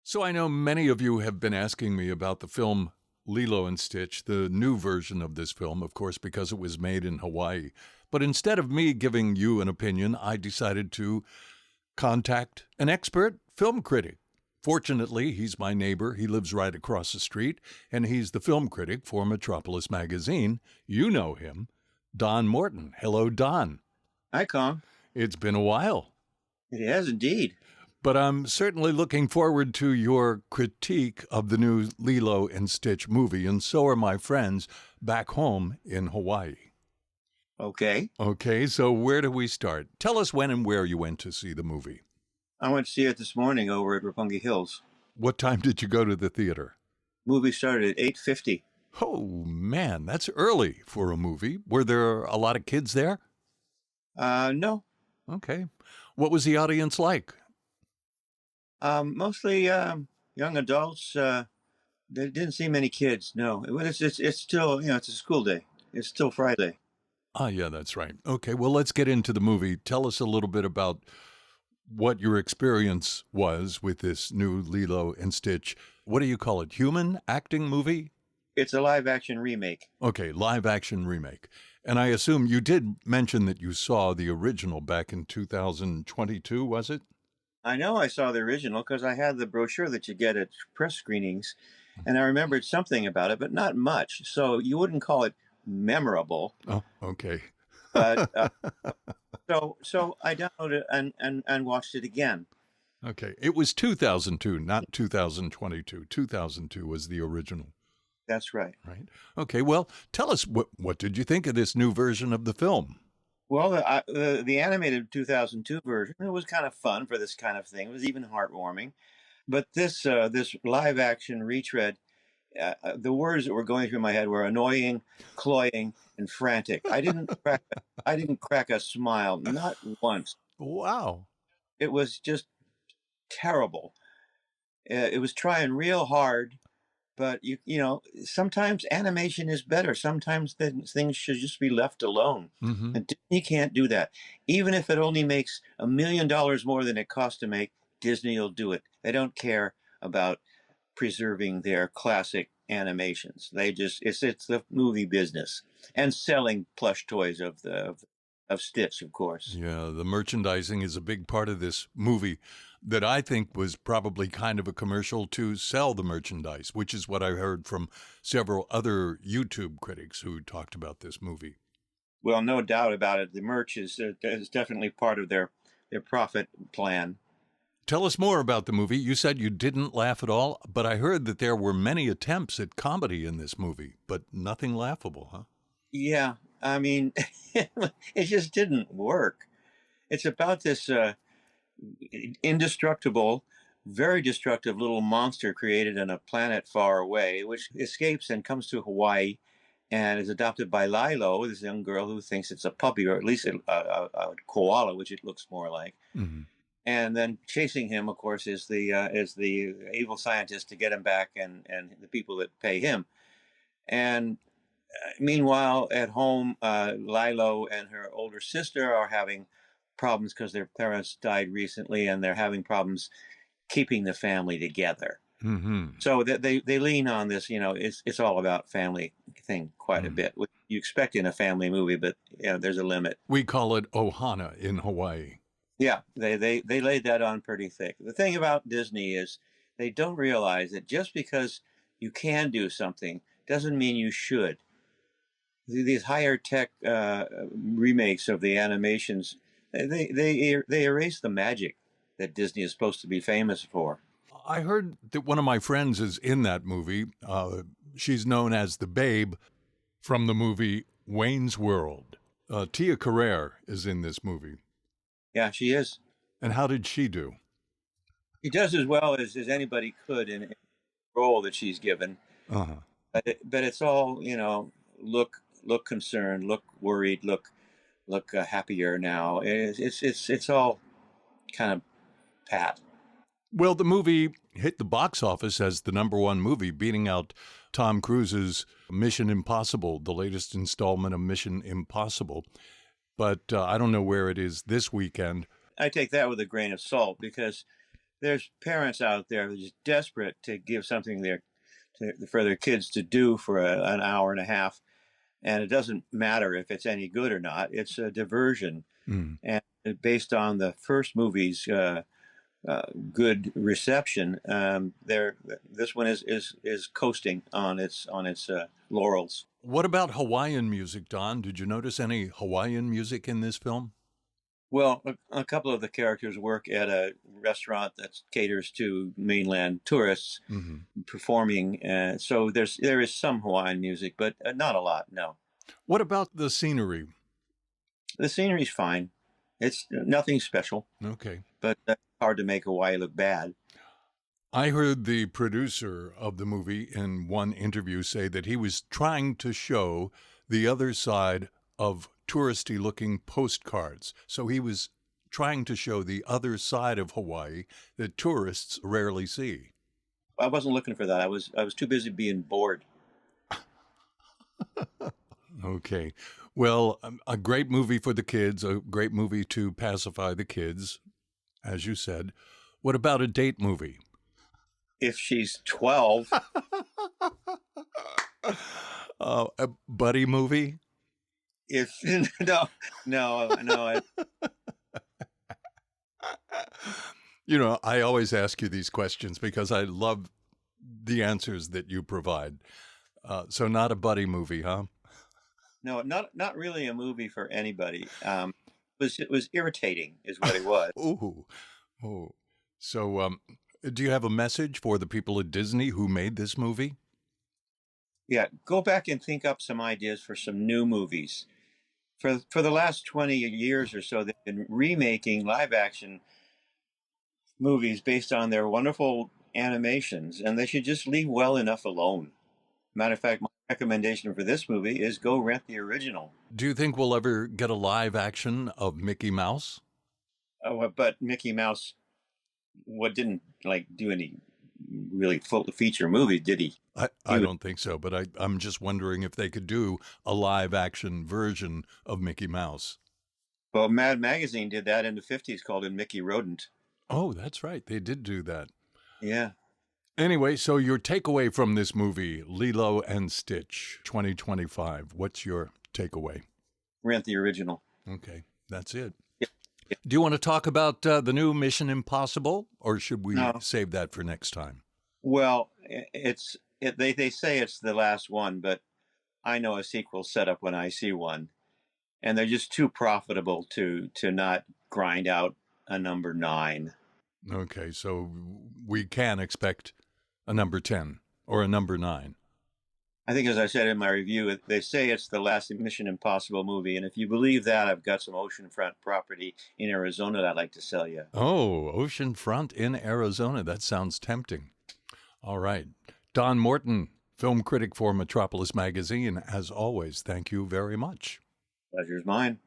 So I know many of you have been asking me about the film Lilo and Stitch, the new version of this film, of course, because it was made in Hawaii. But instead of me giving you an opinion, I decided to contact an expert film critic. Fortunately, he's my neighbor. He lives right across the street, and he's the film critic for Metropolis Magazine. You know him, Don Morton. Hello, Don. Hi, Kong. It's been a while. It has indeed. But I'm certainly looking forward to your critique of the new Lilo and Stitch movie, and so are my friends back home in Hawaii. Okay. Okay, so where do we start? Tell us when and where you went to see the movie. I went to see it this morning over at Roppongi Hills. What time did you go to the theater? Movie started at 8:50. Oh, man, that's early for a movie. Were there a lot of kids there? No. Okay. What was the audience like? Mostly young adults. There didn't see many kids. No. It's still, it's a school day. It's still Friday. Ah, yeah, that's right. Okay, well, let's get into the movie. Tell us a little bit about what your experience was with this new Lilo and Stitch. What do you call it? Human acting movie? It's a live action remake. Okay, live action remake. And I assume you did mention that you saw the original back in 2022, was it? I know I saw the original because I had the brochure that you get at press screenings, and I remembered something about it, but not much. So you wouldn't call it memorable. Oh, okay. But so I downloaded it and watched it again. Okay. It was 2002, not 2022. 2002 was the original. That's right. Right. Okay. Well, tell us what did you think of this new version of the film? Well, the animated 2002 version, it was kind of fun for this kind of thing. It was even heartwarming. But this live action retread, the words that were going through my head were annoying, cloying, and frantic. I didn't crack a smile, not once. Wow. It was just terrible. It was trying real hard, but sometimes animation is better. Sometimes things should just be left alone. Mm-hmm. And Disney can't do that. Even if it only makes $1 million more than it costs to make, Disney will do it. They don't care about preserving their classic animations. It's the movie business and selling plush toys of Stitch, of course. Yeah, the merchandising is a big part of this movie that I think was probably kind of a commercial to sell the merchandise, which is what I heard from several other YouTube critics who talked about this movie. Well, no doubt about it. The merch is definitely part of their profit plan. Tell us more about the movie. You said you didn't laugh at all, but I heard that there were many attempts at comedy in this movie, but nothing laughable, huh? Yeah, I mean, it just didn't work. It's about this indestructible, very destructive little monster created on a planet far away, which escapes and comes to Hawaii and is adopted by Lilo, this young girl who thinks it's a puppy, or at least a koala, which it looks more like. Mm-hmm. And then chasing him, of course, is the evil scientist to get him back, and the people that pay him. And meanwhile, at home, Lilo and her older sister are having problems because their parents died recently, and they're having problems keeping the family together. Mm-hmm. So they lean on this. It's all about family thing quite a bit. Which you expect in a family movie, but there's a limit. We call it ohana in Hawaii. Yeah, they laid that on pretty thick. The thing about Disney is they don't realize that just because you can do something doesn't mean you should. These higher tech remakes of the animations, they erase the magic that Disney is supposed to be famous for. I heard that one of my friends is in that movie. She's known as the Babe from the movie Wayne's World. Tia Carrere is in this movie. Yeah, she is. And how did she do? She does as well as anybody could in the role that she's given. Uh-huh. But it's all, look concerned, look worried, look happier now. It's all kind of pat. Well, the movie hit the box office as the #1 movie, beating out Tom Cruise's Mission Impossible, the latest installment of Mission Impossible. But I don't know where it is this weekend. I take that with a grain of salt because there's parents out there who are just desperate to give something for their kids to do for an hour and a half, and it doesn't matter if it's any good or not. It's a diversion, Mm. and based on the first movie's good reception, this one is coasting on its laurels. What about Hawaiian music, Don? Did you notice any Hawaiian music in this film? Well, a couple of the characters work at a restaurant that caters to mainland tourists Mm-hmm. performing. So there is some Hawaiian music, but not a lot. No, What about the scenery? the scenery's fine. It's nothing special, Okay. but hard to make Hawaii look bad. I heard the producer of the movie in one interview say that he was trying to show the other side of touristy looking postcards. So he was trying to show the other side of Hawaii that tourists rarely see. I wasn't looking for that. I was too busy being bored. Okay. Well, a great movie for the kids, a great movie to pacify the kids, as you said. What about a date movie? If she's 12, A buddy movie? if no. You know, I always ask you these questions because I love the answers that you provide. So not a buddy movie, huh? No, not really a movie for anybody. It was irritating, is what it was. Ooh. Oh. So do you have a message for the people at Disney who made this movie? Yeah, go back and think up some ideas for some new movies. For the last 20 years or so, they've been remaking live action movies based on their wonderful animations, and they should just leave well enough alone. Matter of fact, my recommendation for this movie is go rent the original. Do you think we'll ever get a live action of Mickey Mouse? But Mickey Mouse, didn't like do any really full feature movie, did he? I don't think so, but I'm just wondering if they could do a live action version of Mickey Mouse. Well, Mad Magazine did that in the 50s, called him Mickey Rodent. Oh, that's right. They did do that. Yeah. Anyway, so your takeaway from this movie, Lilo and Stitch 2025, what's your takeaway? Rent the original. Okay, that's it. Yeah. Do you want to talk about the new Mission Impossible, or should we No. save that for next time? Well, they say it's the last one, but I know a sequel set up when I see one, and they're just too profitable to not grind out a number 9. Okay, so we can expect a number 10 or a number 9. I think, as I said in my review, they say it's the last Mission Impossible movie, and if you believe that, I've got some oceanfront property in Arizona that I'd like to sell you. Oh, oceanfront in Arizona. That sounds tempting. All right. Don Morton, film critic for Metropolis Magazine. As always, thank you very much. Pleasure's mine.